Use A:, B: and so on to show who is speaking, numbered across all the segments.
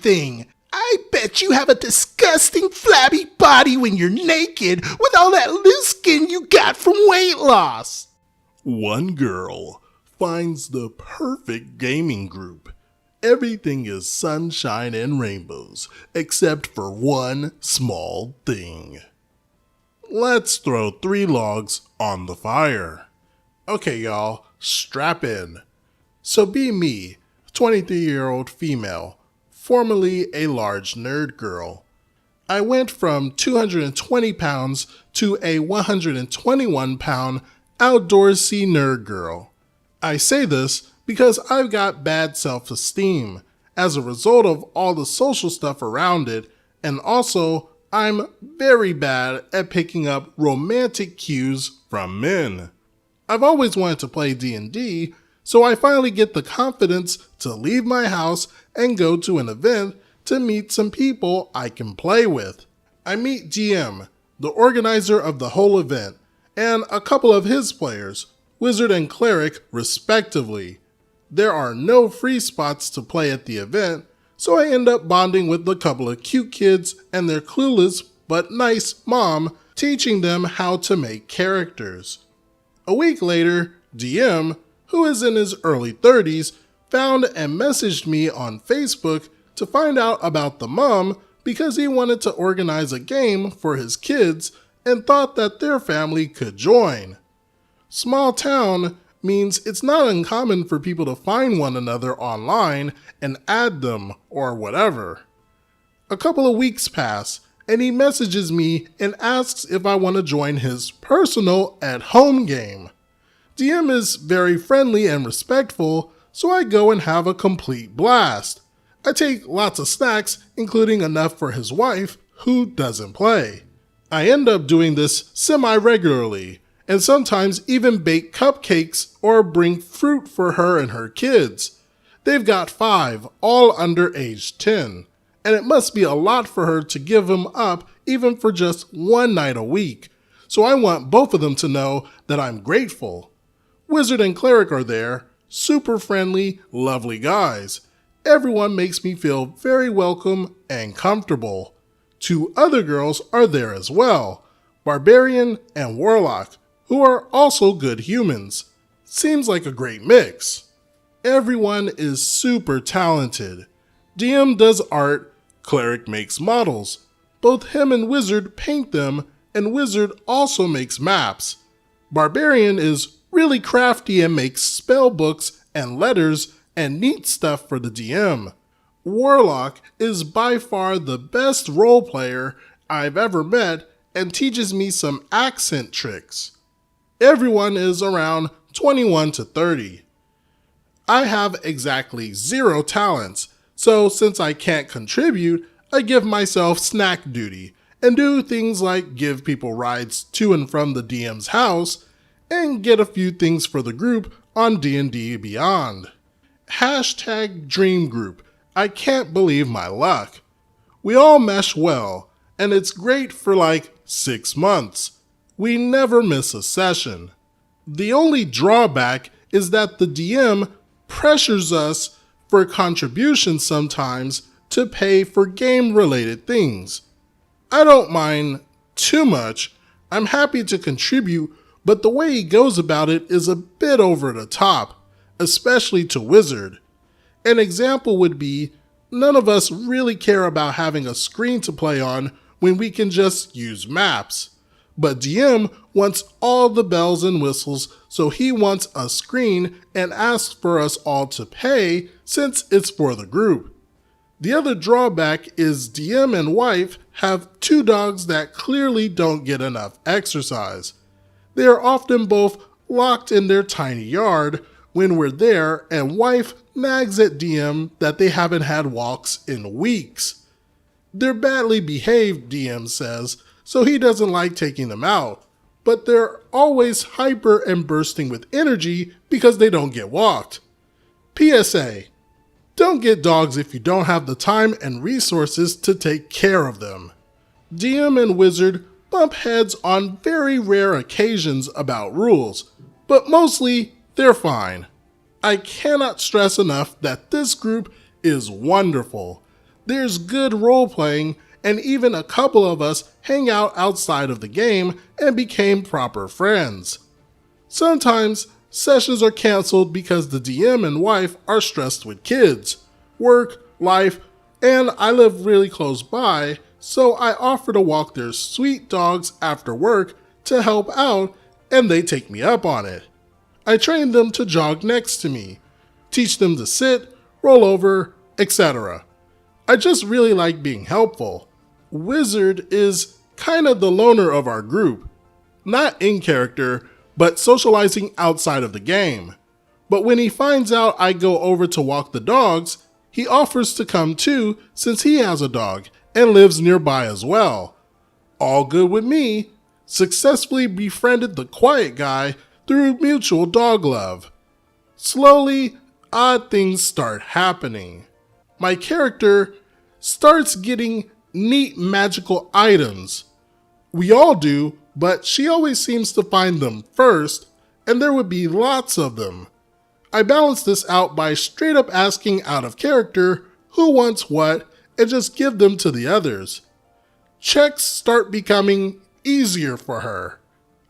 A: everything. I bet you have a disgusting flabby body when you're naked with all that loose skin you got from weight loss.
B: One girl finds the perfect gaming group. Everything is sunshine and rainbows, except for one small thing. Let's throw 3 logs on the fire. Okay, y'all, strap in. So be me, 23-year-old female, formerly a large nerd girl. I went from 220 pounds to a 121-pound outdoorsy nerd girl. I say this because I've got bad self-esteem as a result of all the social stuff around it, and also I'm very bad at picking up romantic cues from men. I've always wanted to play D&D, so I finally get the confidence to leave my house and go to an event to meet some people I can play with. I meet GM, the organizer of the whole event, and a couple of his players, Wizard and Cleric respectively. There are no free spots to play at the event, so I end up bonding with a couple of cute kids and their clueless but nice mom teaching them how to make characters. A week later, DM, who is in his early 30s, found and messaged me on Facebook to find out about the mom because he wanted to organize a game for his kids and thought that their family could join. Small town means it's not uncommon for people to find one another online and add them or whatever. A couple of weeks pass and he messages me and asks if I want to join his personal at-home game. DM is very friendly and respectful, so I go and have a complete blast. I take lots of snacks, including enough for his wife, who doesn't play. I end up doing this semi-regularly, and sometimes even bake cupcakes or bring fruit for her and her kids. They've got 5, all under age 10, and it must be a lot for her to give them up even for just one night a week, so I want both of them to know that I'm grateful. Wizard and Cleric are there, super friendly, lovely guys. Everyone makes me feel very welcome and comfortable. 2 other girls are there as well, Barbarian and Warlock, who are also good humans. Seems like a great mix. Everyone is super talented. DM does art, Cleric makes models. Both him and Wizard paint them, and Wizard also makes maps. Barbarian is really crafty and makes spell books and letters and neat stuff for the DM. Warlock is by far the best role player I've ever met and teaches me some accent tricks. Everyone is around 21 to 30. I have exactly 0 talents, so since I can't contribute, I give myself snack duty and do things like give people rides to and from the DM's house and get a few things for the group on D&D Beyond. #Dream Group. I can't believe my luck. We all mesh well, and it's great for like 6 months. We never miss a session. The only drawback is that the DM pressures us for contributions sometimes to pay for game-related things. I don't mind too much. I'm happy to contribute, but the way he goes about it is a bit over the top, especially to Wizard. An example would be, none of us really care about having a screen to play on when we can just use maps. But DM wants all the bells and whistles, so he wants a screen and asks for us all to pay since it's for the group. The other drawback is DM and wife have 2 dogs that clearly don't get enough exercise. They are often both locked in their tiny yard when we're there, and wife nags at DM that they haven't had walks in weeks. They're badly behaved, DM says, so he doesn't like taking them out, but they're always hyper and bursting with energy because they don't get walked. PSA: don't get dogs if you don't have the time and resources to take care of them. DM and Wizard bump heads on very rare occasions about rules, but mostly they're fine. I cannot stress enough that this group is wonderful. There's good role playing, and even a couple of us hang out outside of the game and became proper friends. Sometimes sessions are canceled because the DM and wife are stressed with kids, work, life, and I live really close by, so I offer to walk their sweet dogs after work to help out, and they take me up on it. I train them to jog next to me, teach them to sit, roll over, etc. I just really like being helpful. Wizard is kind of the loner of our group, not in character, but socializing outside of the game. But when he finds out I go over to walk the dogs, he offers to come too since he has a dog and lives nearby as well. All good with me. Successfully befriended the quiet guy through mutual dog love. Slowly, odd things start happening. My character starts getting neat magical items. We all do, but she always seems to find them first, and there would be lots of them. I balance this out by straight up asking out of character who wants what and just give them to the others. Checks start becoming easier for her.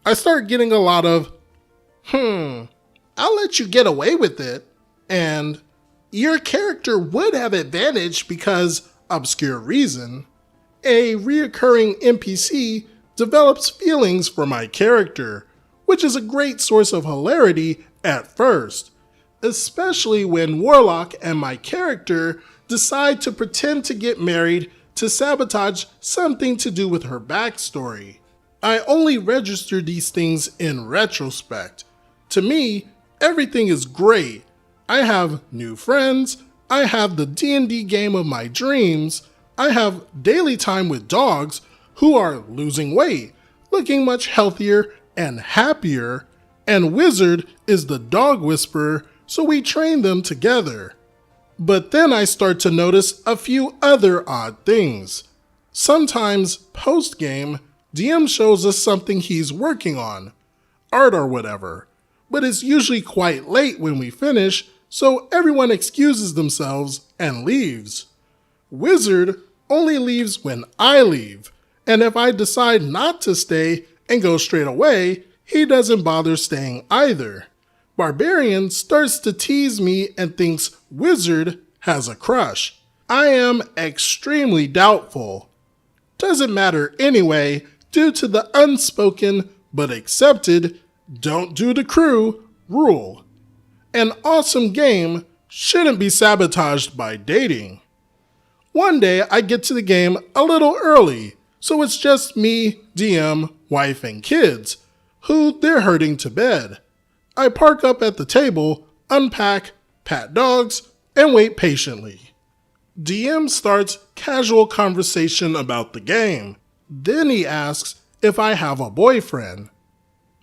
B: I start getting a lot of, I'll let you get away with it, and your character would have advantage because obscure reason. A reoccurring NPC develops feelings for my character, which is a great source of hilarity at first, especially when Warlock and my character decide to pretend to get married to sabotage something to do with her backstory. I only register these things in retrospect. To me, everything is great. I have new friends, I have the D&D game of my dreams, I have daily time with dogs who are losing weight, looking much healthier and happier, and Wizard is the dog whisperer, so we train them together. But then I start to notice a few other odd things. Sometimes, post-game, DM shows us something he's working on, art or whatever, but it's usually quite late when we finish, so everyone excuses themselves and leaves. Wizard only leaves when I leave, and if I decide not to stay and go straight away, he doesn't bother staying either. Barbarian starts to tease me and thinks Wizard has a crush. I am extremely doubtful. Doesn't matter anyway, due to the unspoken but accepted "don't do the crew" rule. An awesome game shouldn't be sabotaged by dating. One day I get to the game a little early, so it's just me, DM, wife, and kids, who they're herding to bed. I park up at the table, unpack, pat dogs, and wait patiently. DM starts casual conversation about the game. Then he asks if I have a boyfriend.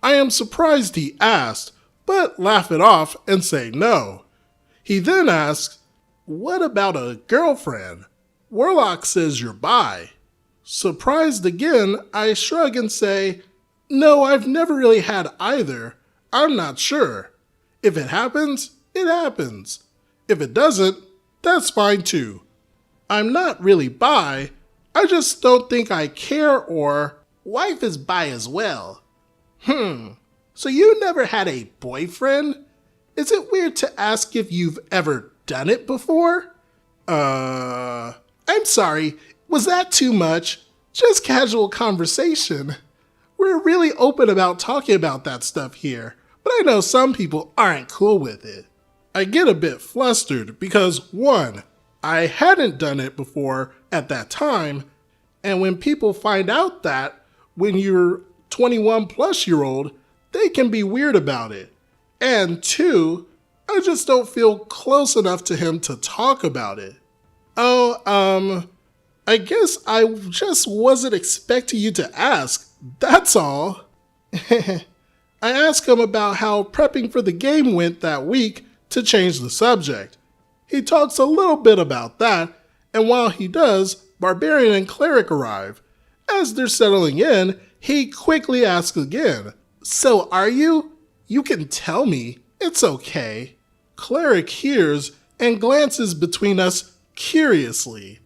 B: I am surprised he asked, but laugh it off and say no. He then asks, "What about a girlfriend? Warlock says you're bi." Surprised again, I shrug and say, "No, I've never really had either. I'm not sure. If it happens, it happens. If it doesn't, that's fine too. I'm not really bi, I just don't think I care or wife is bi as well." So you never had a boyfriend? Is it weird to ask if you've ever done it before? I'm sorry, was that too much? Just casual conversation. We're really open about talking about that stuff here, but I know some people aren't cool with it. I get a bit flustered because 1, I hadn't done it before at that time, and when people find out that when you're 21 plus year old, they can be weird about it. And 2, I just don't feel close enough to him to talk about it. I guess I just wasn't expecting you to ask, that's all. I asked him about how prepping for the game went that week to change the subject. He talks a little bit about that, and while he does, Barbarian and Cleric arrive. As they're settling in, he quickly asks again, "So are you? You can tell me, it's okay." Cleric hears and glances between us curiously.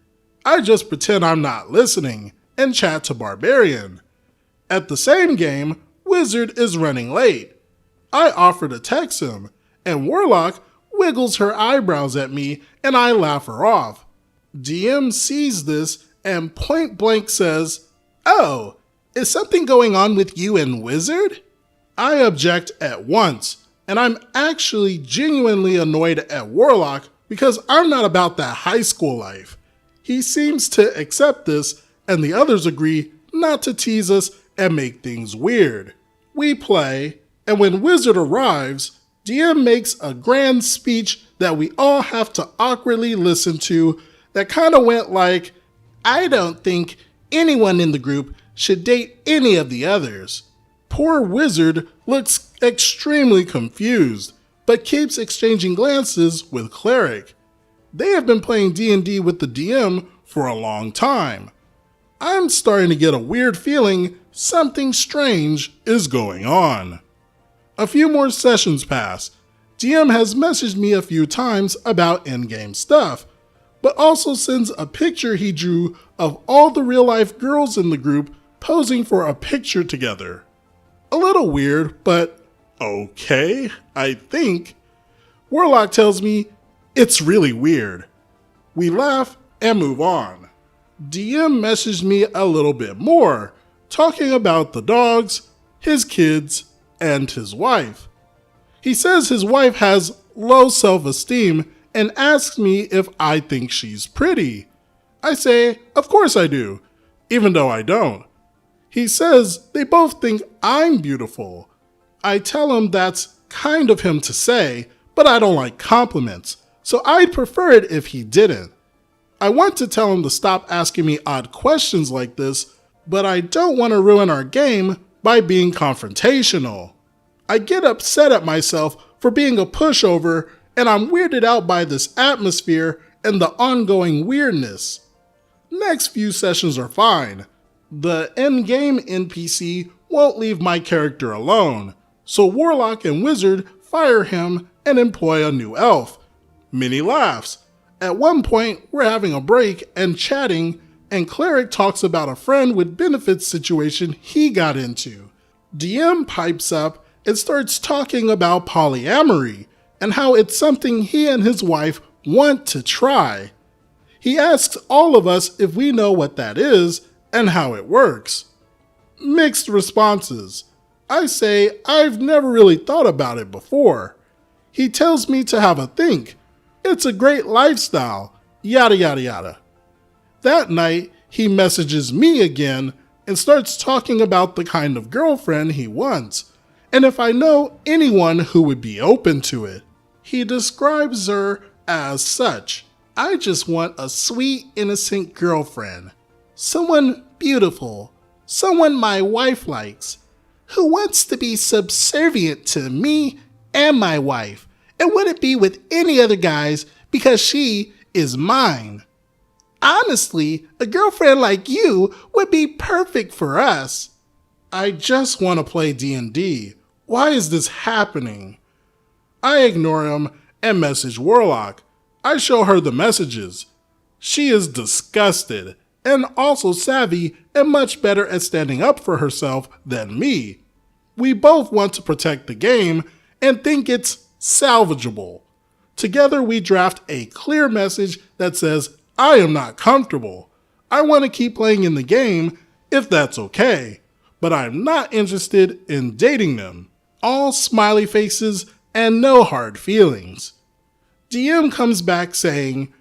B: I just pretend I'm not listening and chat to Barbarian. At the same game, Wizard is running late. I offer to text him, and Warlock wiggles her eyebrows at me and I laugh her off. DM sees this and point blank says, "Oh, is something going on with you and Wizard?" I object at once, and I'm actually genuinely annoyed at Warlock because I'm not about that high school life. He seems to accept this, and the others agree not to tease us and make things weird. We play, and when Wizard arrives, DM makes a grand speech that we all have to awkwardly listen to that kind of went like, "I don't think anyone in the group should date any of the others." Poor Wizard looks extremely confused, but keeps exchanging glances with Cleric. They have been playing D&D with the DM for a long time. I'm starting to get a weird feeling something strange is going on. A few more sessions pass. DM has messaged me a few times about in-game stuff, but also sends a picture he drew of all the real-life girls in the group posing for a picture together. A little weird, but okay, I think. Warlock tells me it's really weird. We laugh and move on. DM messaged me a little bit more, talking about the dogs, his kids, and his wife. He says his wife has low self-esteem and asks me if I think she's pretty. I say, of course I do, even though I don't. He says they both think I'm beautiful. I tell him that's kind of him to say, but I don't like compliments, so I'd prefer it if he didn't. I want to tell him to stop asking me odd questions like this, but I don't want to ruin our game by being confrontational. I get upset at myself for being a pushover, and I'm weirded out by this atmosphere and the ongoing weirdness. Next few sessions are fine. The endgame NPC won't leave my character alone, so Warlock and Wizard fire him and employ a new elf. Many laughs. At one point, we're having a break and chatting, and Cleric talks about a friend with benefits situation he got into. DM pipes up and starts talking about polyamory and how it's something he and his wife want to try. He asks all of us if we know what that is and how it works. Mixed responses. I say I've never really thought about it before. He tells me to have a think. It's a great lifestyle, yada yada yada. That night, he messages me again and starts talking about the kind of girlfriend he wants, and if I know anyone who would be open to it. He describes her as such. I just want a sweet, innocent girlfriend. Someone beautiful, someone my wife likes, who wants to be subservient to me and my wife, and wouldn't be with any other guys because she is mine. Honestly, a girlfriend like you would be perfect for us. I just want to play D&D. Why is this happening? I ignore him and message Warlock. I show her the messages. She is disgusted and also savvy and much better at standing up for herself than me. We both want to protect the game and think it's salvageable. Together we draft a clear message that says, I am not comfortable. I want to keep playing in the game if that's okay, but I'm not interested in dating them. All smiley faces and no hard feelings. DM comes back saying,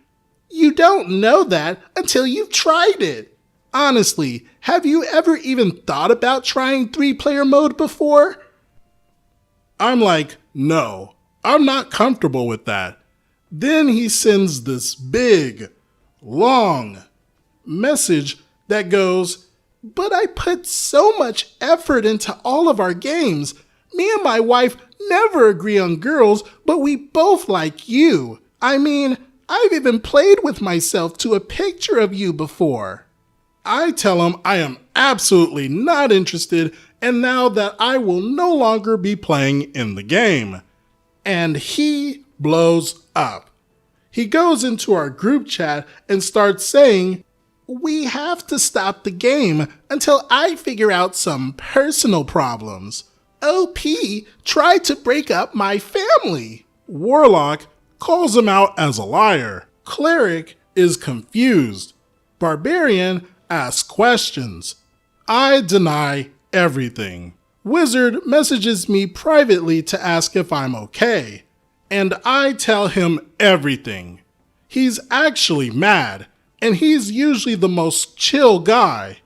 B: you don't know that until you've tried it. Honestly, have you ever even thought about trying 3-player mode before? I'm like, no, I'm not comfortable with that. Then he sends this big, long message that goes, but I put so much effort into all of our games. Me and my wife never agree on girls, but we both like you. I mean, I've even played with myself to a picture of you before. I tell him I am absolutely not interested, and now that I will no longer be playing in the game. And he blows up. He goes into our group chat and starts saying
A: We have to stop the game until I figure out some personal problems. OP tried to break up my family.
B: Warlock calls him out as a liar. Cleric is confused. Barbarian asks questions. I deny everything. Wizard messages me privately to ask if I'm okay, and I tell him everything. He's actually mad, and he's usually the most chill guy.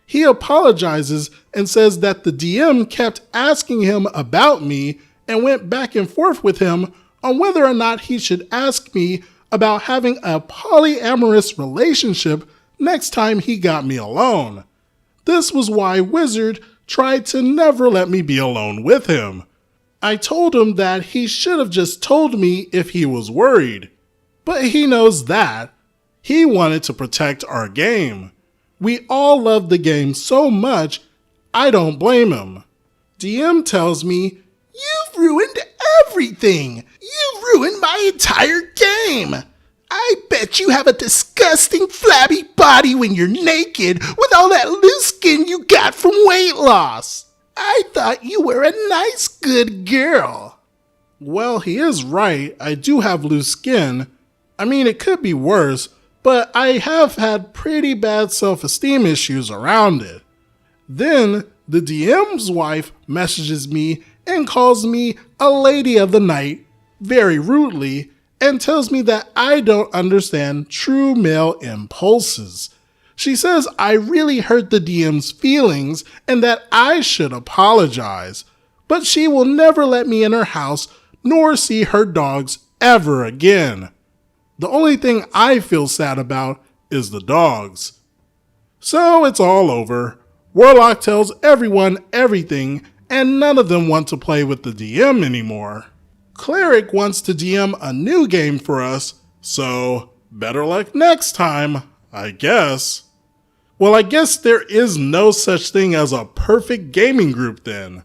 B: He apologizes and says that the DM kept asking him about me and went back and forth with him on whether or not he should ask me about having a polyamorous relationship next time he got me alone. This was why Wizard tried to never let me be alone with him. I told him that he should have just told me if he was worried. But he knows that. He wanted to protect our game. We all love the game so much, I don't blame him. DM tells me,
A: "You've ruined everything! You've ruined my entire game! I bet you have a disgusting flabby body when you're naked with all that loose skin you got from weight loss! I thought you were a nice, good girl."
B: Well, he is right. I do have loose skin. I mean, it could be worse, but I have had pretty bad self-esteem issues around it. Then the DM's wife messages me and calls me a lady of the night very rudely and tells me that I don't understand true male impulses. She says I really hurt the DM's feelings and that I should apologize, but she will never let me in her house nor see her dogs ever again. The only thing I feel sad about is the dogs. So it's all over. Warlock tells everyone everything, and none of them want to play with the DM anymore. Cleric wants to DM a new game for us, so better luck next time, I guess. Well, I guess there is no such thing as a perfect gaming group then.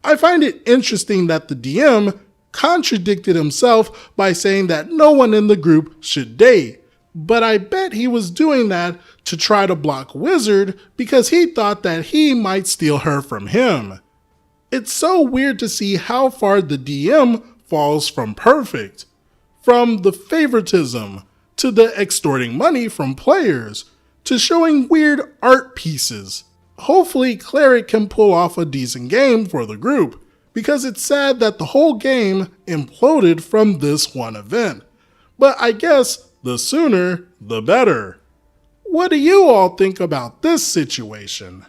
B: I find it interesting that the DM contradicted himself by saying that no one in the group should date, but I bet he was doing that to try to block Wizard because he thought that he might steal her from him. It's so weird to see how far the DM falls from perfect. From the favoritism, to the extorting money from players, to showing weird art pieces. Hopefully Cleric can pull off a decent game for the group, because it's sad that the whole game imploded from this one event. But I guess the sooner, the better. What do you all think about this situation?